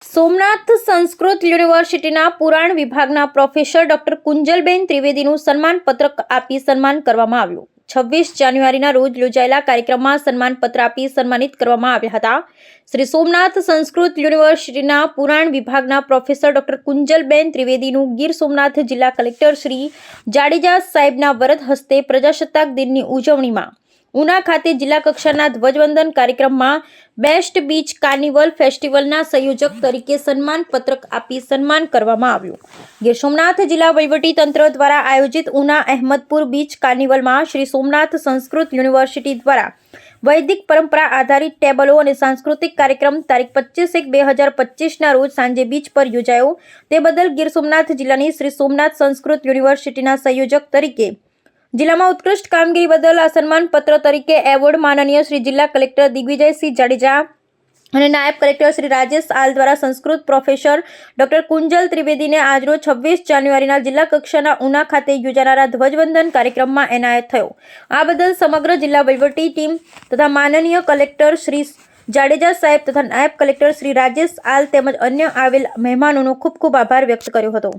સોમનાથ સંસ્કૃત યુનિવર્સિટીના પુરાણ વિભાગના professor doctor કુંજલબેન ત્રિવેદીનું સન્માનપત્રક આપી સન્માન કરવામાં આવ્યું। 26 જાન્યુઆરીના રોજ યોજાયેલા કાર્યક્રમમાં સન્માનપત્ર આપી સન્માનિત કરવામાં આવ્યા હતા। શ્રી સોમનાથ સંસ્કૃત યુનિવર્સિટીના પુરાણ વિભાગના પ્રોફેસર ડોક્ટર કુંજલબેન ત્રિવેદીનું ગીર સોમનાથ જિલ્લા કલેક્ટર શ્રી જાડેજા સાહેબના વરદ હસ્તે પ્રજાસત્તાક દિનની ઉજવણીમાં ઉના ખાતે જિલ્લા કક્ષાના ધ્વજવંદન કાર્યક્રમમાં બેસ્ટ બીચ કાર્નિવલ ફેસ્ટિવલના સંયોજક તરીકે સન્માનપત્રક આપી સન્માન કરવામાં આવ્યું। ગીર સોમનાથ જિલ્લા વહીવટી તંત્ર દ્વારા આયોજિત ઉના અહેમદપુર બીચ કાર્નિવલમાં શ્રી સોમનાથ સંસ્કૃત યુનિવર્સિટી દ્વારા વૈદિક પરંપરા આધારિત ટેબલો અને સાંસ્કૃતિક કાર્યક્રમ તારીખ 25/1/2025ના રોજ સાંજે બીચ પર યોજાયો। તે બદલ ગીર સોમનાથ જિલ્લાની શ્રી સોમનાથ સંસ્કૃત યુનિવર્સિટીના સંયોજક તરીકે જિલ્લામાં ઉત્કૃષ્ટ કામગીરી બદલ આ સન્માનપત્ર તરીકે એવોર્ડ માનનીય શ્રી જિલ્લા કલેક્ટર દિગ્વિજયસિંહ જાડેજા અને નાયબ કલેક્ટર શ્રી રાજેશ આલ દ્વારા સંસ્કૃત પ્રોફેસર ડોક્ટર કુંજલ ત્રિવેદીને આજરોજ 26 જાન્યુઆરીના જિલ્લા કક્ષાના ઉના ખાતે યોજાનારા ધ્વજવંદન કાર્યક્રમમાં એનાયત થયો। આ બદલ સમગ્ર જિલ્લા વહીવટી ટીમ તથા માનનીય કલેક્ટર શ્રી જાડેજા સાહેબ તથા નાયબ કલેક્ટર શ્રી રાજેશ આલ તેમજ અન્ય આવેલ મહેમાનોનો ખૂબ ખૂબ આભાર વ્યક્ત કર્યો હતો।